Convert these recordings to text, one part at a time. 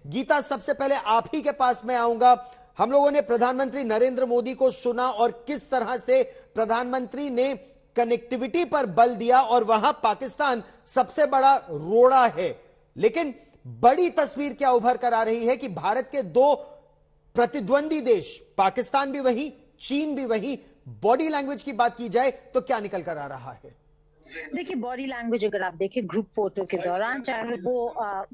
गीता, सबसे पहले आप ही के पास मैं आऊंगा। हम लोगों ने प्रधानमंत्री नरेंद्र मोदी को सुना और किस तरह से प्रधानमंत्री ने कनेक्टिविटी पर बल दिया और वहां पाकिस्तान सबसे बड़ा रोड़ा है, लेकिन बड़ी तस्वीर क्या उभर कर आ रही है कि भारत के दो प्रतिद्वंदी देश, पाकिस्तान भी वही, चीन भी वही, बॉडी लैंग्वेज की बात की जाए तो क्या निकल कर आ रहा है? देखिए, बॉडी लैंग्वेज अगर आप देखें ग्रुप फोटो के दौरान, चाहे वो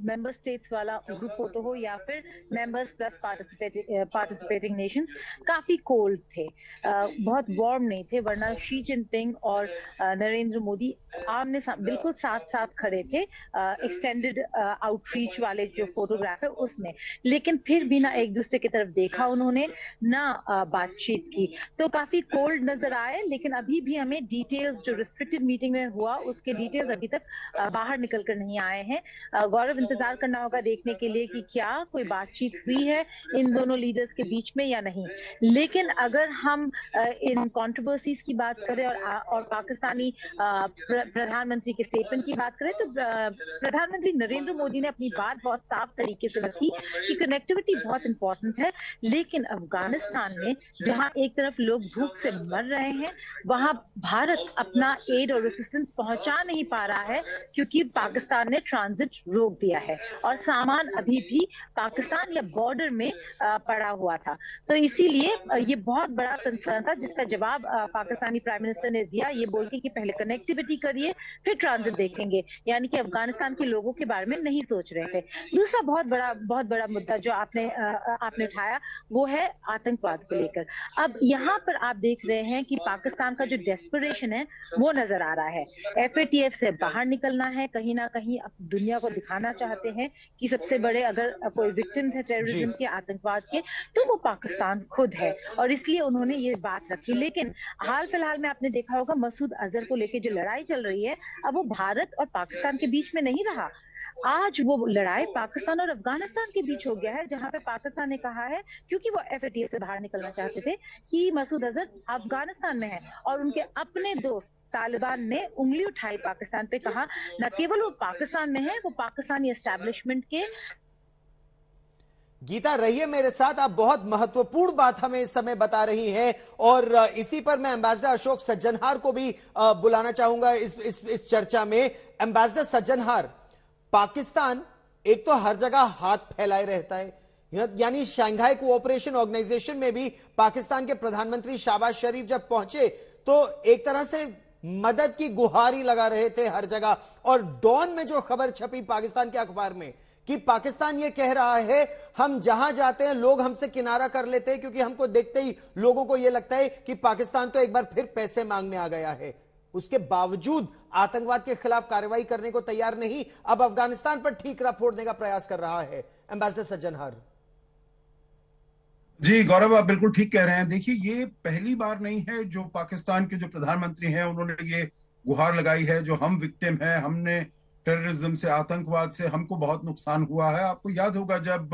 मेंबर स्टेट्स वाला ग्रुप फोटो हो या फिर मेंबर्स प्लस पार्टिसिपेटिंग नेशंस, काफी कोल्ड थे, बहुत वार्म नहीं थे। वरना शी जिनपिंग और नरेंद्र मोदी आमने बिल्कुल साथ साथ खड़े थे, एक्सटेंडेड आउटरीच वाले जो फोटोग्राफ है उसमें, लेकिन फिर भी ना एक दूसरे की तरफ देखा उन्होंने, ना बातचीत की, तो काफी कोल्ड नजर आए। लेकिन अभी भी हमें डिटेल्स जो रिस्ट्रिक्टेड मीटिंग में हुआ उसके डिटेल्स अभी तक बाहर निकल कर नहीं आए हैं। गौरव, इंतजार करना होगा देखने के लिए कि क्या कोई बातचीत हुई है इन दोनों लीडर्स के बीच में या नहीं। लेकिन अगर हम इन कंट्रोवर्सीज की बात करें और पाकिस्तानी प्रधानमंत्री के स्टेटमेंट की बात करें, तो प्रधानमंत्री नरेंद्र मोदी ने अपनी बात बहुत साफ तरीके से रखी कि कनेक्टिविटी बहुत इंपॉर्टेंट है, लेकिन अफगानिस्तान में जहां एक तरफ लोग भूख से मर रहे हैं, वहां भारत अपना एड और असिस्टेंस पहुंचा नहीं पा रहा है क्योंकि पाकिस्तान ने ट्रांजिट रोक दिया है और सामान अभी भी पाकिस्तान या बॉर्डर में पड़ा हुआ था। तो इसीलिए ये बहुत बड़ा कंसर्न था, जिसका जवाब पाकिस्तानी प्राइम मिनिस्टर ने दिया ये बोल के कि पहले कनेक्टिविटी करिए फिर ट्रांजिट देखेंगे, यानी कि अफगानिस्तान के लोगों के बारे में नहीं सोच रहे थे। दूसरा बहुत बड़ा मुद्दा जो आपने उठाया वो है आतंकवाद को लेकर। अब यहाँ पर आप देख रहे हैं कि पाकिस्तान का जो डेस्परेशन है वो नजर आ रहा है। एफएटीएफ से बाहर निकलना है, कहीं ना कहीं अब दुनिया को दिखाना चाहते हैं कि सबसे बड़े अगर कोई विक्टिम्स है टेररिज्म के, आतंकवाद के, तो वो पाकिस्तान खुद है, और इसलिए उन्होंने ये बात रखी। लेकिन हाल फिलहाल में आपने देखा होगा मसूद अजहर को लेकर जो लड़ाई चल रही है, अब वो भारत और पाकिस्तान के बीच में नहीं रहा। आज वो लड़ाई पाकिस्तान और अफगानिस्तान के बीच हो गया है, जहां पे पाकिस्तान ने कहा है, क्योंकि वो एफएटीएफ से बाहर निकलना चाहते थे, कि मसूद अजहर अफगानिस्तान में है, और उनके अपने दोस्त तालिबान ने उंगली उठाई पाकिस्तान पे, कहा न केवल वो पाकिस्तान में है, वो पाकिस्तानी एस्टैब्लिशमेंट के। गीता, रहिए मेरे साथ, आप बहुत महत्वपूर्ण बात हमें इस समय बता रही हैं और इसी पर मैं एम्बेसडर अशोक सज्जनहार को भी बुलाना चाहूंगा इस चर्चा में। एम्बेसडर सज्जनहार, पाकिस्तान एक तो हर जगह हाथ फैलाए रहता है, यानी शंघाई कोऑपरेशन ऑर्गेनाइजेशन में भी पाकिस्तान के प्रधानमंत्री शहबाज शरीफ जब पहुंचे तो एक तरह से मदद की गुहारी लगा रहे थे हर जगह। और डॉन में जो खबर छपी पाकिस्तान के अखबार में कि पाकिस्तान ये कह रहा है हम जहां जाते हैं लोग हमसे किनारा कर लेते हैं, क्योंकि हमको देखते ही लोगों को यह लगता है कि पाकिस्तान तो एक बार फिर पैसे मांगने आ गया है। उसके बावजूद आतंकवाद के खिलाफ कार्रवाई करने को तैयार नहीं, अब अफगानिस्तान पर ठीकरा फोड़ने का प्रयास कर रहा है। एम्बेसडर सज्जनहार जी गौरव, आप बिल्कुल ठीक कह रहे हैं। देखिए, ये पहली बार नहीं है जो पाकिस्तान के जो प्रधानमंत्री हैं उन्होंने ये गुहार लगाई है, जो हम विक्टिम हैं, हमने टेररिज्म से, आतंकवाद से हमको बहुत नुकसान हुआ है। आपको याद होगा जब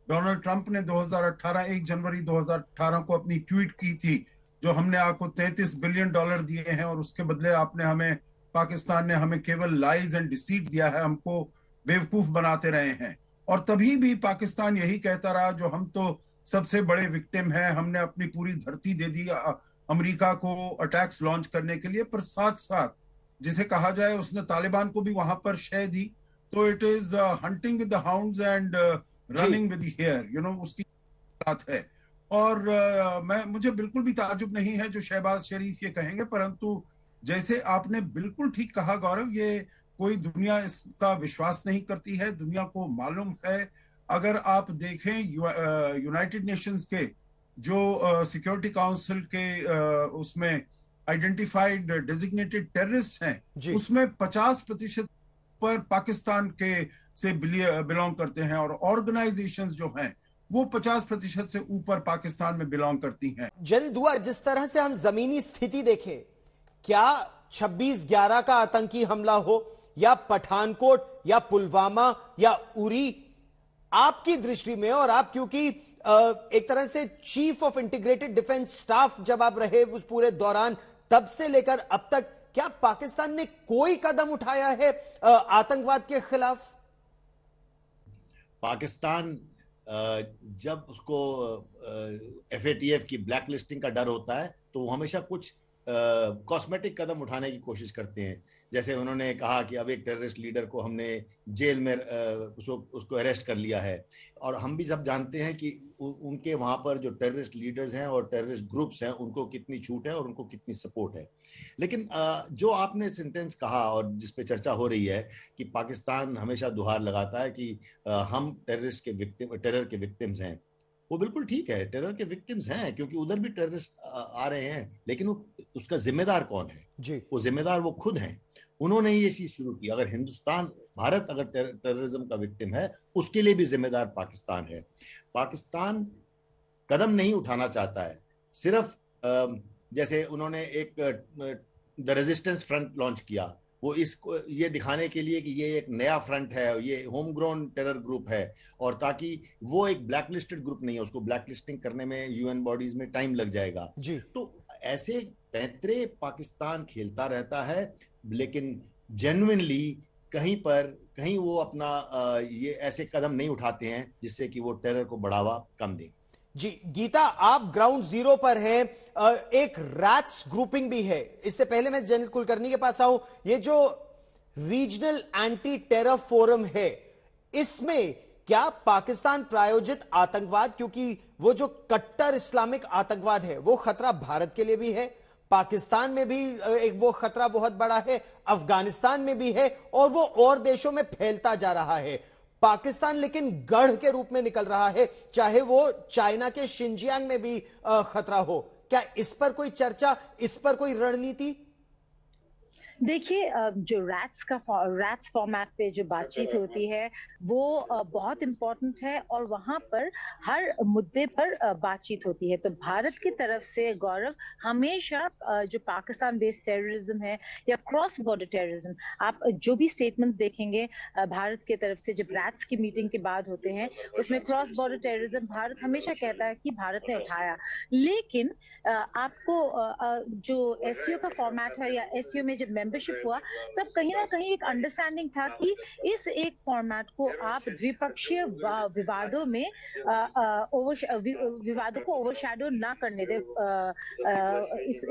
डोनाल्ड ट्रंप ने 2018 1 जनवरी 2018 को अपनी ट्वीट की थी, जो हमने आपको $33 बिलियन दिए हैं और उसके बदले आपने हमें, पाकिस्तान ने हमें केवल लाइज एंड डिसीट दिया है, हमको बेवकूफ बनाते रहे हैं। और तभी भी पाकिस्तान यही कहता रहा जो हम तो सबसे बड़े विक्टिम हैं, हमने अपनी पूरी धरती दे दी अमेरिका को अटैक्स लॉन्च करने के लिए। पर साथ साथ जिसे कहा जाए उसने तालिबान को भी वहां पर शय दी। तो it is hunting with the hounds and running with the hare, उसकी बात है। और मुझे बिल्कुल भी ताज्जुब नहीं है जो शहबाज शरीफ ये कहेंगे, परंतु जैसे आपने बिल्कुल ठीक कहा गौरव, ये कोई दुनिया इसका विश्वास नहीं करती है। दुनिया को मालूम है, अगर आप देखें यूनाइटेड नेशंस के जो सिक्योरिटी काउंसिल के उसमें आइडेंटिफाइड डेजिग्नेटेड टेररिस्ट हैं, उसमें 50% पर पाकिस्तान के से बिलोंग करते हैं, और ऑर्गेनाइजेशंस जो हैं वो 50% से ऊपर पाकिस्तान में बिलोंग करती हैं। जल दुआ, जिस तरह से हम जमीनी स्थिति देखें, क्या 26/11 का आतंकी हमला हो या पठानकोट या पुलवामा या उरी, आपकी दृष्टि में, और आप क्योंकि एक तरह से chief of integrated defence staff जब आप रहे उस पूरे दौरान, तब से लेकर अब तक, क्या पाकिस्तान ने कोई कदम उठाया है आतंकवाद के खिलाफ? पाकिस्तान जब उसको FATF की ब्लैक लिस्टिंग का डर होता है तो वो हमेशा कुछ कॉस्मेटिक कदम उठाने की कोशिश करते हैं। जैसे उन्होंने कहा कि अब एक टेररिस्ट लीडर को हमने जेल में उसको अरेस्ट कर लिया है, और हम भी सब जानते हैं कि उनके वहां पर जो टेररिस्ट लीडर्स हैं और टेररिस्ट ग्रुप्स हैं उनको कितनी छूट है और उनको कितनी सपोर्ट है। लेकिन जो आपने सेंटेंस कहा और जिस पे चर्चा हो रही है कि पाकिस्तान हमेशा दुहार लगाता है कि हम टेरर के विक्टिम्स हैं, वो बिल्कुल ठीक है, टेरर के विक्टिम्स हैं क्योंकि उधर भी टेररिस्ट आ रहे हैं, लेकिन उसका जिम्मेदार कौन है जी? वो जिम्मेदार वो खुद हैं। उन्होंने ही ये चीज शुरू की। अगर भारत अगर टेररिज्म का विक्टिम है, उसके लिए भी जिम्मेदार पाकिस्तान है। पाकिस्तान कदम नहीं उठाना चाहता है, सिर्फ जैसे उन्होंने एक द रेजिस्टेंस फ्रंट लॉन्च किया, वो इसको ये दिखाने के लिए कि ये एक नया फ्रंट है, ये होम ग्रोन टेरर ग्रुप है, और ताकि वो एक ब्लैकलिस्टेड ग्रुप नहीं है, उसको ब्लैकलिस्टिंग करने में UN बॉडीज में टाइम लग जाएगा जी। तो ऐसे पैंतरे पाकिस्तान खेलता रहता है, लेकिन जेन्युइनली कहीं वो अपना ये ऐसे कदम नहीं उठाते हैं जिससे कि वो टेरर को बढ़ावा कम दें। जी गीता, आप ग्राउंड जीरो पर हैं, एक रैट्स ग्रुपिंग भी है। इससे पहले मैं जनरल कुलकर्णी के पास आऊं, ये जो रीजनल एंटी टेरर फोरम है, इसमें क्या पाकिस्तान प्रायोजित आतंकवाद, क्योंकि वो जो कट्टर इस्लामिक आतंकवाद है वो खतरा भारत के लिए भी है, पाकिस्तान में भी एक वो खतरा बहुत बड़ा है, अफगानिस्तान में भी है, और वो और देशों में फैलता जा रहा है। पाकिस्तान लेकिन गढ़ के रूप में निकल रहा है, चाहे वो चाइना के शिनजियांग में भी खतरा हो। क्या इस पर कोई चर्चा, इस पर कोई रणनीति? देखिए, जो रैट्स फॉर्मेट पे जो बातचीत होती है वो बहुत इम्पोर्टेंट है, और वहां पर हर मुद्दे पर बातचीत होती है। तो भारत की तरफ से गौरव हमेशा जो पाकिस्तान बेस्ड टेररिज्म है या क्रॉस बॉर्डर टेररिज्म, आप जो भी स्टेटमेंट देखेंगे भारत की तरफ से जब रैट्स की मीटिंग के बाद होते हैं, उसमें क्रॉस बॉर्डर टेररिज्म भारत हमेशा कहता है कि भारत ने उठाया। लेकिन आपको जो SCO का फॉर्मेट है या SCO में जब मेंबरशिप हुआ, तब कहीं ना कहीं एक अंडरस्टैंडिंग था कि इस एक फॉर्मेट को आप द्विपक्षीय विवादों में विवादों को ओवरशैडो ना करने दे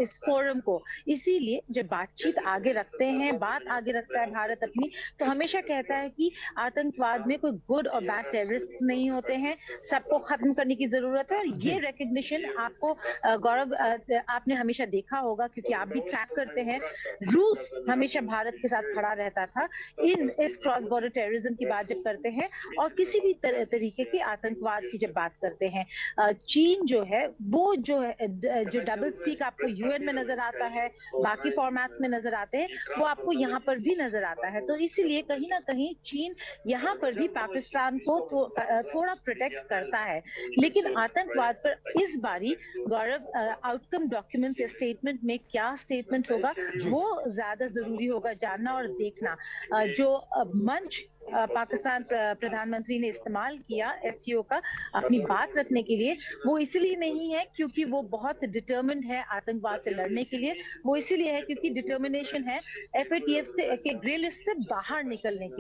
इस फोरम को। इसीलिए जब बातचीत आगे रखते हैं, बात आगे रखता है भारत अपनी, तो हमेशा कहता है कि आतंकवाद में कोई गुड और बैड टेररिस्ट नहीं होते हैं, सबको खत्म करने की जरूरत है। और ये रिकग्निशन आपको गौरव आपने हमेशा देखा होगा, क्योंकि आप भी ट्रैक करते हैं, रूस हमेशा भारत के साथ खड़ा रहता था इस क्रॉस बॉर्डर टेररिज्म की बात जब करते हैं, और किसी भी तरीके के आतंकवाद की जब बात करते हैं। चीन जो है वो जो डबल स्पीक आपको UN में नजर आता है, बाकी फॉर्मेट्स में नजर आते हैं, वो आपको यहाँ पर भी नजर आता है। तो इसीलिए कहीं ना कहीं चीन यहाँ पर भी पाकिस्तान को थोड़ा प्रोटेक्ट करता है। लेकिन आतंकवाद पर इस बारी गौरव आउटकम डॉक्यूमेंट या स्टेटमेंट में क्या स्टेटमेंट होगा वो ज्यादा जरूरी होगा जानना और देखना। जो मंच पाकिस्तान प्रधानमंत्री ने इस्तेमाल किया SCO का अपनी बात रखने के लिए, वो इसलिए नहीं है क्योंकि वो बहुत डिटर्मिन्ड है आतंकवाद से लड़ने के लिए, वो इसीलिए है क्योंकि डिटर्मिनेशन है FATF से के ग्रे लिस्ट से बाहर निकलने की।